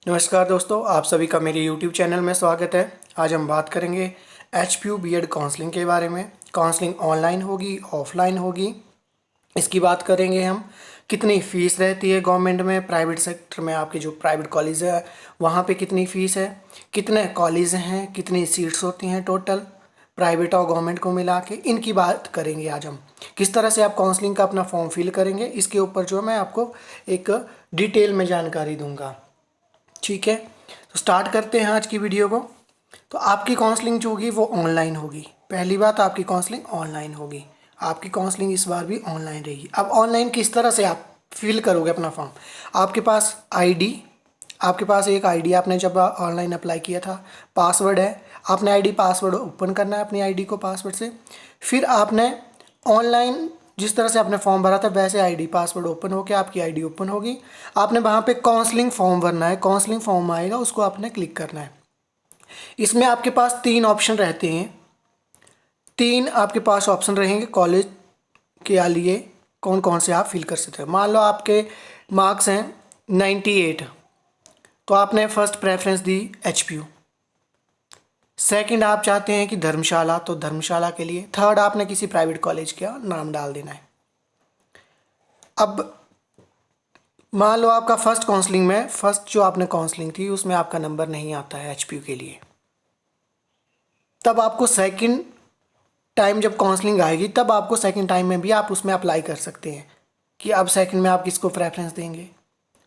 नमस्कार दोस्तों, आप सभी का मेरे YouTube चैनल में स्वागत है। आज हम बात करेंगे एचपीयू बीएड काउंसलिंग के बारे में। काउंसलिंग ऑनलाइन होगी, ऑफलाइन होगी, इसकी बात करेंगे हम। कितनी फ़ीस रहती है गवर्नमेंट में, प्राइवेट सेक्टर में, आपके जो प्राइवेट कॉलेज है वहाँ पे कितनी फ़ीस है, कितने कॉलेज हैं, कितनी सीट्स होती हैं टोटल प्राइवेट और गवर्नमेंट को मिला के, इनकी बात करेंगे आज हम। किस तरह से आप काउंसलिंग का अपना फॉर्म फिल करेंगे, इसके ऊपर जो मैं आपको एक डिटेल में जानकारी दूंगा। ठीक है, तो स्टार्ट करते हैं आज की वीडियो को। तो आपकी काउंसलिंग जो होगी वो ऑनलाइन होगी। पहली बात, आपकी काउंसलिंग ऑनलाइन होगी। आपकी काउंसलिंग इस बार भी ऑनलाइन रहेगी। अब ऑनलाइन किस तरह से आप फिल करोगे अपना फॉर्म? आपके पास आईडी, आपके पास एक आईडी, आपने जब ऑनलाइन अप्लाई किया था, पासवर्ड है, आपने आईडी पासवर्ड ओपन करना है अपनी आईडी को पासवर्ड से। फिर आपने ऑनलाइन जिस तरह से आपने फॉर्म भरा था वैसे आईडी पासवर्ड ओपन होकर आपकी आईडी ओपन होगी। आपने वहाँ पे काउंसलिंग फॉर्म भरना है, काउंसलिंग फॉर्म आएगा, उसको आपने क्लिक करना है। इसमें आपके पास 3 ऑप्शन रहते हैं। 3 आपके पास ऑप्शन रहेंगे कॉलेज के लिए कौन कौन से आप फिल कर सकते हैं। मान लो आपके मार्क्स हैं 98, तो आपने फर्स्ट प्रेफरेंस दी एचपीयू। सेकंड आप चाहते हैं कि धर्मशाला, तो धर्मशाला के लिए। थर्ड आपने किसी प्राइवेट कॉलेज का नाम डाल देना है। अब मान लो आपका फर्स्ट काउंसलिंग में, फर्स्ट जो आपने काउंसलिंग थी उसमें आपका नंबर नहीं आता है एचपीयू के लिए, तब आपको सेकंड टाइम जब काउंसलिंग आएगी तब आपको सेकंड टाइम में भी आप उसमें अप्लाई कर सकते हैं कि अब सेकंड में आप किसको प्रेफरेंस देंगे।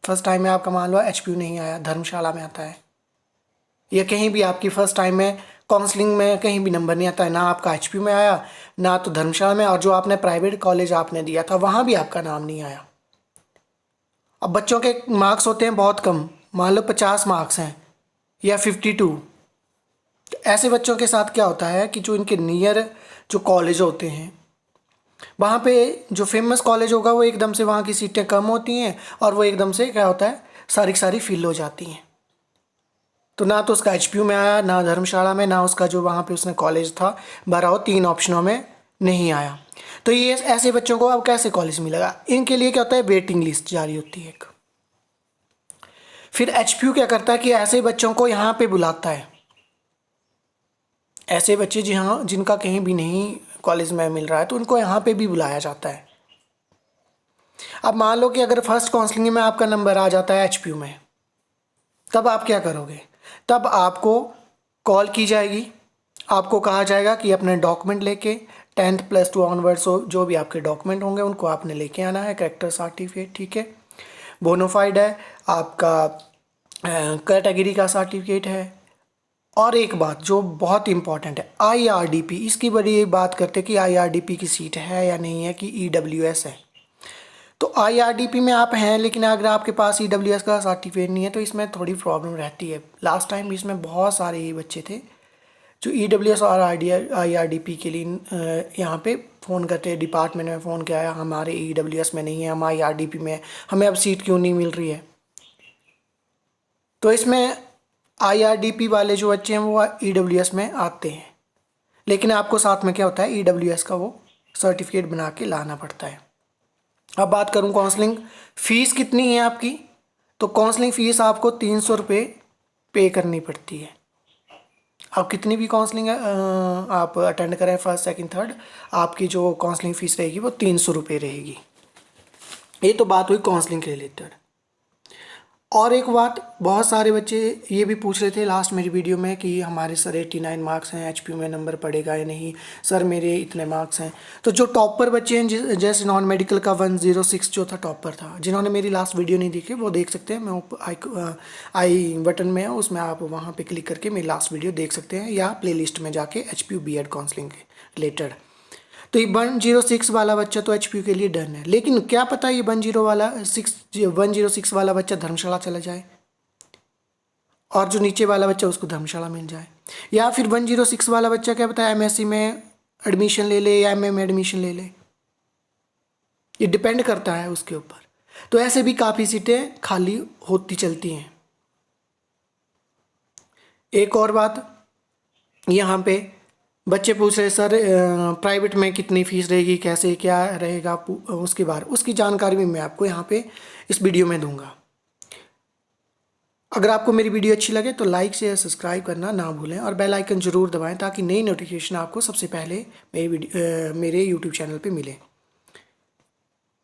फर्स्ट टाइम में आपका मान लो एचपीयू नहीं आया, धर्मशाला में आता है, या कहीं भी आपकी फर्स्ट टाइम में काउंसलिंग में कहीं भी नंबर नहीं आता है, ना आपका एचपीयू में आया ना तो धर्मशाला में, और जो आपने प्राइवेट कॉलेज आपने दिया था वहाँ भी आपका नाम नहीं आया। अब बच्चों के मार्क्स होते हैं बहुत कम, मान लो 50 मार्क्स हैं या 52। तो ऐसे बच्चों के साथ क्या होता है कि जो इनके नियर जो कॉलेज होते हैं वहाँ पे जो फेमस कॉलेज होगा वो एकदम से वहाँ की सीटें कम होती हैं और वो एकदम से क्या होता है, सारी की सारी फिल हो जाती हैं। तो ना तो उसका एचपीयू में आया, ना धर्मशाला में, ना उसका जो वहाँ पे उसने कॉलेज था भरा हो, 3 ऑप्शनों में नहीं आया। तो ये ऐसे बच्चों को अब कैसे कॉलेज मिलेगा? इनके लिए क्या होता है, वेटिंग लिस्ट जारी होती है एक। फिर एचपीयू क्या करता है कि ऐसे बच्चों को यहाँ पे बुलाता है। ऐसे बच्चे जहाँ जिनका कहीं भी नहीं कॉलेज में मिल रहा है तो उनको यहाँ पे भी बुलाया जाता है। अब मान लो कि अगर फर्स्ट काउंसलिंग में आपका नंबर आ जाता है एचपीयू में, तब आप क्या करोगे? तब आपको कॉल की जाएगी, आपको कहा जाएगा कि अपने डॉक्यूमेंट लेके 10th +2 ऑनवर्ड्स जो भी आपके डॉक्यूमेंट होंगे उनको आपने लेके आना है। कैरेक्टर सर्टिफिकेट, ठीक है, बोनाफाइड है, आपका कैटेगरी का सर्टिफिकेट है, और एक बात जो बहुत इंपॉर्टेंट है, आईआरडीपी। इसकी बड़ी बात करते हैं कि आईआरडीपी की सीट है या नहीं है, कि ईडब्ल्यूएस है। तो आईआरडीपी में आप हैं, लेकिन अगर आपके पास ईडब्ल्यूएस का सर्टिफिकेट नहीं है तो इसमें थोड़ी प्रॉब्लम रहती है। लास्ट टाइम इसमें बहुत सारे ये बच्चे थे जो ईडब्ल्यूएस और आईआरडीपी के लिए यहाँ पे फ़ोन करते हैं, डिपार्टमेंट में फ़ोन किया, हमारे ईडब्ल्यूएस में नहीं है, हम आईआरडीपी में, हमें अब सीट क्यों नहीं मिल रही है। तो इसमें आईआरडीपी वाले जो बच्चे हैं वो ईडब्ल्यूएस में आते हैं, लेकिन आपको साथ में क्या होता है, ईडब्ल्यूएस का वो सर्टिफिकेट बना के लाना पड़ता है। अब बात करूं काउंसलिंग फ़ीस कितनी है आपकी, तो काउंसलिंग फ़ीस आपको 300 रुपये पे करनी पड़ती है। आप कितनी भी काउंसलिंग आप अटेंड करें, फर्स्ट सेकंड थर्ड, आपकी जो काउंसलिंग फ़ीस रहेगी वो 300 रुपये रहेगी। ये तो बात हुई काउंसलिंग के रिलेटेड। और एक बात, बहुत सारे बच्चे ये भी पूछ रहे थे लास्ट मेरी वीडियो में कि हमारे सर 89 मार्क्स हैं, एचपीयू में नंबर पड़ेगा या नहीं, सर मेरे इतने मार्क्स हैं। तो जो टॉपर बच्चे हैं, जैसे नॉन मेडिकल का 106 जो था टॉपर था, जिन्होंने मेरी लास्ट वीडियो नहीं देखी वो देख सकते हैं, मैं आई बटन में है उसमें आप वहाँ पर क्लिक करके मेरी लास्ट वीडियो देख सकते हैं, या प्ले लिस्ट में जाके एचपीयू बीएड काउंसलिंग के रिलेटेड। तो ये 106 वाला बच्चा तो एचपीयू के लिए डन है, लेकिन क्या पता ये 106 वाला बच्चा धर्मशाला चला जाए और जो नीचे वाला बच्चा उसको धर्मशाला मिल जाए, या फिर 106 वाला बच्चा क्या पता एमएससी में एडमिशन ले ले या एमए में एडमिशन ले ले। ये डिपेंड करता है उसके ऊपर। तो ऐसे भी काफ़ी सीटें खाली होती चलती हैं। एक और बात, यहाँ पे बच्चे पूछ रहे सर प्राइवेट में कितनी फ़ीस रहेगी, कैसे क्या रहेगा, उसके बारे उसकी जानकारी भी मैं आपको यहाँ पे इस वीडियो में दूंगा। अगर आपको मेरी वीडियो अच्छी लगे तो लाइक शेयर सब्सक्राइब करना ना भूलें और बेल आइकन ज़रूर दबाएं ताकि नई नोटिफिकेशन आपको सबसे पहले मेरे यूट्यूब चैनल पे मिले।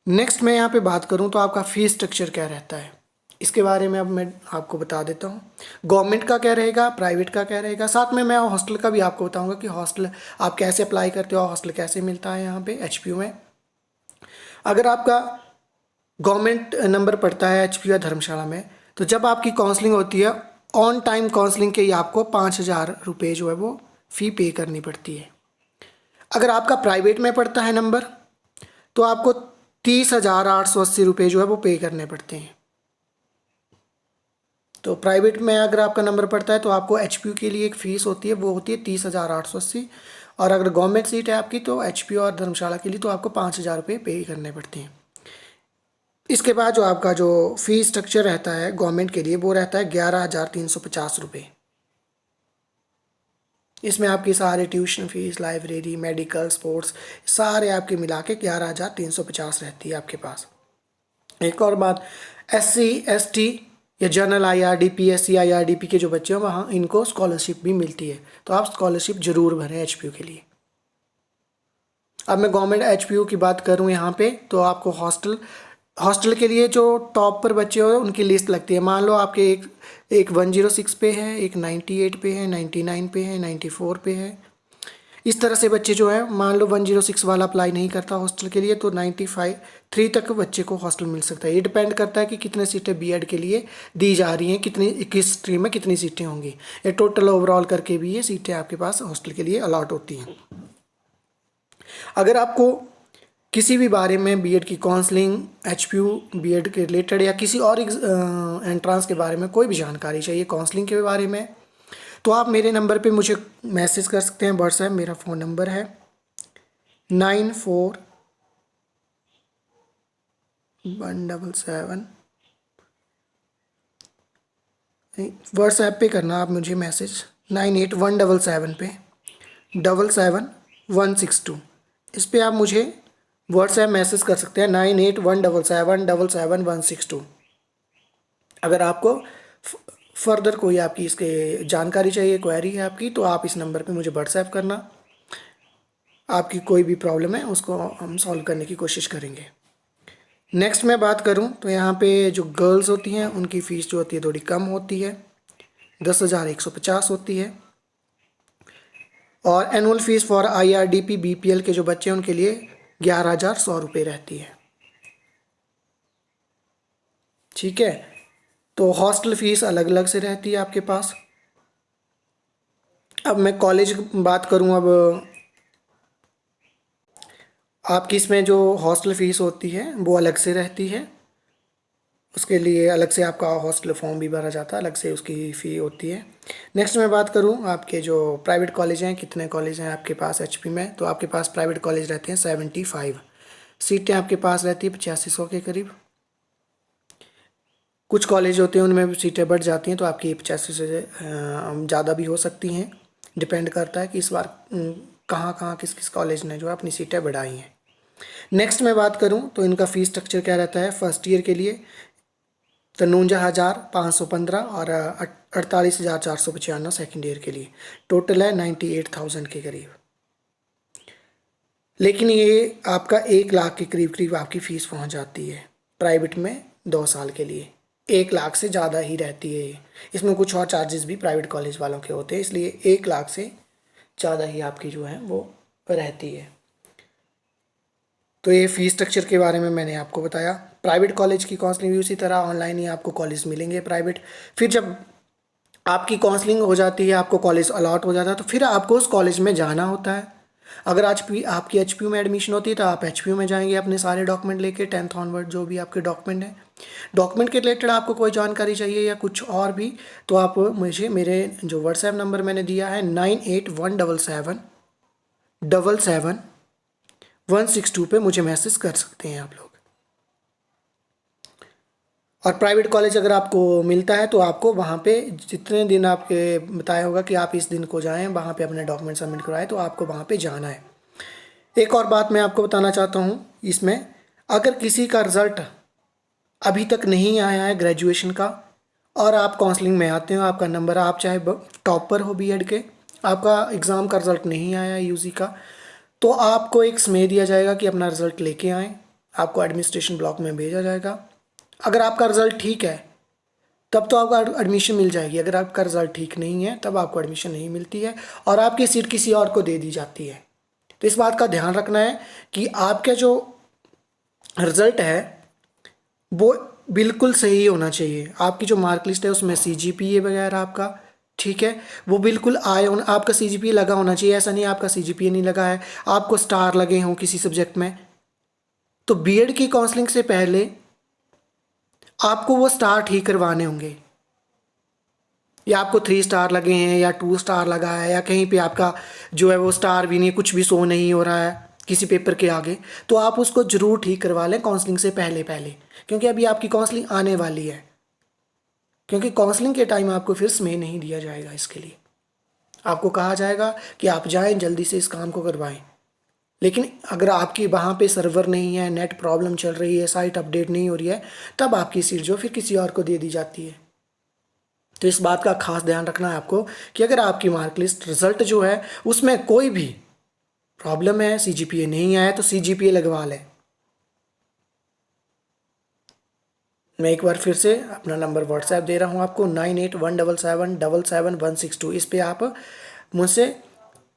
नेक्स्ट मैं यहाँ पे बात करूँ तो आपका फ़ीस स्ट्रक्चर क्या रहता है, इसके बारे में अब मैं आपको बता देता हूँ। गवर्नमेंट का क्या रहेगा, प्राइवेट का क्या रहेगा, साथ में मैं हॉस्टल का भी आपको बताऊँगा कि हॉस्टल आप कैसे अप्लाई करते हो, हॉस्टल कैसे मिलता है यहाँ पे एचपीयू में। अगर आपका गवर्नमेंट नंबर पड़ता है एचपीयू या धर्मशाला में, तो जब आपकी काउंसलिंग होती है ऑन टाइम काउंसलिंग के ही आपको 5,000 रुपये जो है वो फ़ी पे करनी पड़ती है। अगर आपका प्राइवेट में पड़ता है नंबर तो आपको 30,880 रुपये जो है वो पे करने पड़ते हैं। तो प्राइवेट में अगर आपका नंबर पड़ता है तो आपको एचपीयू के लिए एक फ़ीस होती है, वो होती है 30,880। और अगर गवर्नमेंट सीट है आपकी तो एचपीयू और धर्मशाला के लिए तो आपको 5,000 रुपये पे करने पड़ते हैं। इसके बाद जो आपका जो फ़ीस स्ट्रक्चर रहता है गवर्नमेंट के लिए वो रहता है 11,350 रुपये। इसमें आपकी सारे tuition fees, library, medical, sports सारे आपके मिला के 11,350 रहती है आपके पास। एक और बात, SC ST या जनरल IRD PSC IRDP के जो बच्चे हैं वहाँ इनको स्कॉलरशिप भी मिलती है, तो आप स्कॉलरशिप ज़रूर भरें एचपीयू के लिए। अब मैं गवर्नमेंट एचपीयू की बात करूँ यहाँ पे तो आपको हॉस्टल के लिए जो टॉप पर बच्चे हो उनकी लिस्ट लगती है। मान लो आपके एक 106 पे है, एक 98 पे है, 99 पे है, 94 पे है। इस तरह से बच्चे जो है, मान लो 106 वाला अप्लाई नहीं करता हॉस्टल के लिए तो 95 तक बच्चे को हॉस्टल मिल सकता है। ये डिपेंड करता है कि कितने सीटें बीएड के लिए दी जा रही हैं, कितनी किस स्ट्रीम में कितनी सीटें होंगी। ये टोटल ओवरऑल करके भी ये सीटें आपके पास हॉस्टल के लिए अलॉट होती हैं। अगर आपको किसी भी बारे में बीएड की काउंसलिंग, एचपीयू बीएड के रिलेटेड या किसी और एंट्रेंस के बारे में कोई भी जानकारी चाहिए काउंसलिंग के बारे में, तो आप मेरे नंबर पे मुझे मैसेज कर सकते हैं व्हाट्सएप। मेरा फ़ोन नंबर है 9417 व्हाट्सएप पे करना आप मुझे मैसेज 9817 पे 77162। इस पे आप मुझे व्हाट्सएप मैसेज कर सकते हैं 9817777162। अगर आपको फर्दर कोई आपकी इसके जानकारी चाहिए, क्वेरी है आपकी, तो आप इस नंबर पे मुझे व्हाट्सएप करना। आपकी कोई भी प्रॉब्लम है उसको हम सॉल्व करने की कोशिश करेंगे। नेक्स्ट मैं बात करूं तो यहाँ पे जो गर्ल्स होती हैं उनकी फ़ीस जो होती है थोड़ी कम होती है, 10,150 होती है। और annual fees for IRDP BPL के जो बच्चे हैं उनके लिए 11,100 रुपये रहती है। ठीक है, तो हॉस्टल फ़ीस अलग अलग से रहती है आपके पास। अब मैं कॉलेज बात करूं, अब आपकी इसमें जो हॉस्टल फ़ीस होती है वो अलग से रहती है। उसके लिए अलग से आपका हॉस्टल फॉर्म भी भरा जाता है, अलग से उसकी फ़ी होती है। नेक्स्ट मैं बात करूं आपके जो प्राइवेट कॉलेज हैं, कितने कॉलेज हैं आपके पास एचपी में, तो आपके पास प्राइवेट कॉलेज रहते हैं 75। सीटें आपके पास रहती है 8500 के करीब। कुछ कॉलेज होते हैं उनमें सीटें बढ़ जाती हैं तो आपकी 85 से ज़्यादा भी हो सकती हैं। डिपेंड करता है कि इस बार कहाँ किस किस कॉलेज ने जो है अपनी सीटें बढ़ाई हैं। नेक्स्ट मैं बात करूं तो इनका फ़ीस स्ट्रक्चर क्या रहता है। फर्स्ट ईयर के लिए 53,515 और 48,495 सेकेंड ईयर के लिए। टोटल है 98,000 के करीब। लेकिन ये आपका 1 लाख के करीब करीब आपकी फ़ीस पहुंच जाती है प्राइवेट में 2 साल के लिए। 1 लाख से ज़्यादा ही रहती है ये। इसमें कुछ और चार्जेस भी प्राइवेट कॉलेज वालों के होते हैं, इसलिए 1 लाख से ज़्यादा ही आपकी जो है वो रहती है। तो ये फ़ीस स्ट्रक्चर के बारे में मैंने आपको बताया। प्राइवेट कॉलेज की काउंसलिंग भी उसी तरह ऑनलाइन ही आपको कॉलेज मिलेंगे प्राइवेट। फिर जब आपकी काउंसलिंग हो जाती है, आपको कॉलेज अलॉट हो जाता है, तो फिर आपको उस कॉलेज में जाना होता है। अगर आज भी आपकी एचपीयू में एडमिशन होती है तो आप एचपीयू में जाएंगे अपने सारे डॉक्यूमेंट लेके, 10th ऑनवर्ड जो भी आपके डॉक्यूमेंट हैं। डॉक्यूमेंट के रिलेटेड आपको कोई जानकारी चाहिए या कुछ और भी, तो आप मुझे मेरे जो व्हाट्सएप नंबर मैंने दिया है 9817777162 पे मुझे मैसेज कर सकते हैं आप लोग। और प्राइवेट कॉलेज अगर आपको मिलता है तो आपको वहाँ पे जितने दिन आपके बताया होगा कि आप इस दिन को जाएं वहाँ पे अपने डॉक्यूमेंट सबमिट कराएं, तो आपको वहाँ पे जाना है। एक और बात मैं आपको बताना चाहता हूँ इसमें, अगर किसी का रिज़ल्ट अभी तक नहीं आया है ग्रेजुएशन का और आप काउंसलिंग में आते हो, आपका नंबर, आप चाहे टॉपर हो बीएड के, आपका एग्ज़ाम का रिज़ल्ट नहीं आया यूजी का, तो आपको एक समय दिया जाएगा कि अपना रिज़ल्ट लेके आएँ, आपको एडमिनिस्ट्रेशन ब्लॉक में भेजा जाएगा। अगर आपका रिज़ल्ट ठीक है तब तो आपको एडमिशन मिल जाएगी, अगर आपका रिज़ल्ट ठीक नहीं है तब आपको एडमिशन नहीं मिलती है और आपकी सीट किसी और को दे दी जाती है। तो इस बात का ध्यान रखना है कि आपका जो रिज़ल्ट है वो बिल्कुल सही होना चाहिए। आपकी जो मार्क लिस्ट है उसमें सीजीपीए वगैरह आपका ठीक है वो बिल्कुल आए होना, आपका सीजीपीए लगा होना चाहिए। ऐसा नहीं आपका सीजीपीए नहीं लगा है, आपको स्टार लगे हों किसी सब्जेक्ट में, तो बीएड की काउंसलिंग से पहले आपको वो स्टार ठीक करवाने होंगे, या आपको 3 स्टार लगे हैं या 2 स्टार लगा है या कहीं पे आपका जो है वो स्टार भी नहीं, कुछ भी शो नहीं हो रहा है किसी पेपर के आगे, तो आप उसको ज़रूर ठीक करवा लें काउंसलिंग से पहले पहले, क्योंकि अभी आपकी काउंसलिंग आने वाली है। क्योंकि काउंसलिंग के टाइम आपको फिर समय नहीं दिया जाएगा, इसके लिए आपको कहा जाएगा कि आप जाएं जल्दी से इस काम को करवाएं। लेकिन अगर आपकी वहाँ पे सर्वर नहीं है, नेट प्रॉब्लम चल रही है, साइट अपडेट नहीं हो रही है, तब आपकी सीट जो फिर किसी और को दे दी जाती है। तो इस बात का खास ध्यान रखना है आपको कि अगर आपकी मार्क लिस्ट रिजल्ट जो है उसमें कोई भी प्रॉब्लम है, सीजीपीए नहीं आया, तो सीजीपीए लगवा लें। मैं एक बार फिर से अपना नंबर व्हाट्सएप दे रहा हूँ आपको 9817777162। इस पे आप मुझसे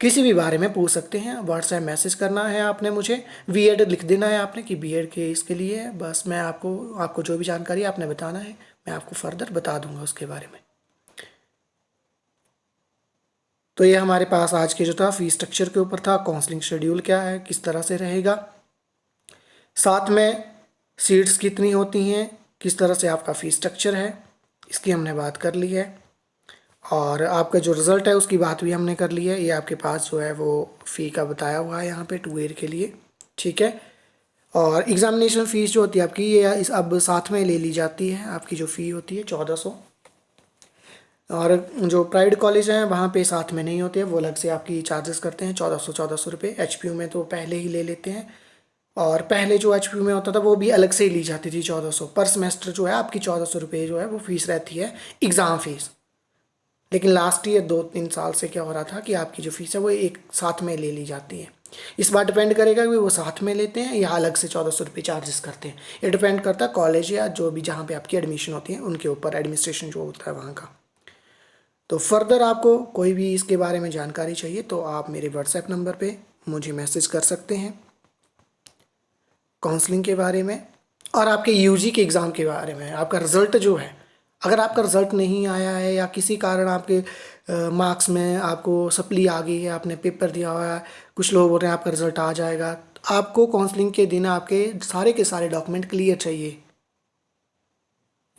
किसी भी बारे में पूछ सकते हैं। व्हाट्सएप मैसेज करना है आपने, मुझे बीएड लिख देना है आपने कि बीएड के इसके लिए है, बस मैं आपको जो भी जानकारी आपने बताना है मैं आपको फर्दर बता दूंगा उसके बारे में। तो ये हमारे पास आज के जो था फी स्ट्रक्चर के ऊपर था, काउंसलिंग शेड्यूल क्या है, किस तरह से रहेगा, साथ में सीट्स कितनी होती हैं, किस तरह से आपका फ़ी स्ट्रक्चर है, इसकी हमने बात कर ली है। और आपका जो रिज़ल्ट है उसकी बात भी हमने कर ली है। ये आपके पास जो है वो फ़ी का बताया हुआ है यहाँ पे 2 ईयर के लिए, ठीक है। और एग्ज़ामिनेशन फ़ीस जो होती है आपकी ये इस अब साथ में ले ली जाती है। आपकी जो फ़ी होती है 1400, और जो प्राइवेट कॉलेज हैं वहाँ पे साथ में नहीं होते हैं, वो अलग से आपकी चार्जेस करते हैं 1400 रुपये। एचपीयू में तो पहले ही ले लेते हैं, और पहले जो एचपीयू में होता था वो भी अलग से ही ली जाती थी 1400 पर सेमेस्टर। जो है आपकी 1400 रुपये जो है वो फीस रहती है एग्ज़ाम फ़ीस। लेकिन लास्ट ईयर 2-3 साल से क्या हो रहा था कि आपकी जो फ़ीस है वो एक साथ में ले ली जाती है। इस बार डिपेंड करेगा कि वो साथ में लेते हैं या अलग से 1400 रुपये चार्जेस करते हैं। ये डिपेंड करता है कॉलेज या जो भी जहाँ पे आपकी एडमिशन होती है उनके ऊपर, एडमिनिस्ट्रेशन जो होता है वहाँ का। तो फर्दर आपको कोई भी इसके बारे में जानकारी चाहिए तो आप मेरे व्हाट्सएप नंबर पे मुझे मैसेज कर सकते हैं काउंसलिंग के बारे में और आपके यूजी के एग्ज़ाम के बारे में। आपका रिज़ल्ट जो है, अगर आपका रिज़ल्ट नहीं आया है या किसी कारण आपके मार्क्स में आपको सप्ली आ गई है, आपने पेपर दिया हुआ है, कुछ लोग बोल रहे हैं आपका रिज़ल्ट आ जाएगा, आपको काउंसलिंग के दिन आपके सारे के सारे डॉक्यूमेंट क्लियर चाहिए।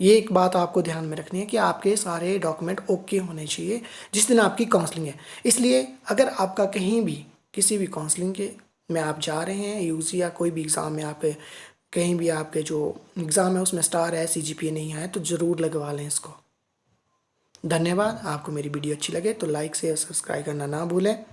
ये एक बात आपको ध्यान में रखनी है कि आपके सारे डॉक्यूमेंट ओके होने चाहिए जिस दिन आपकी काउंसलिंग है। इसलिए अगर आपका कहीं भी किसी भी काउंसलिंग के में आप जा रहे हैं, यूजी या कोई भी एग्ज़ाम में आप कहीं भी आपके जो एग्ज़ाम है उसमें स्टार है, सीजीपीए नहीं आया, तो ज़रूर लगवा लें इसको। धन्यवाद। आपको मेरी वीडियो अच्छी लगे तो लाइक शेयर सब्सक्राइब करना ना भूलें।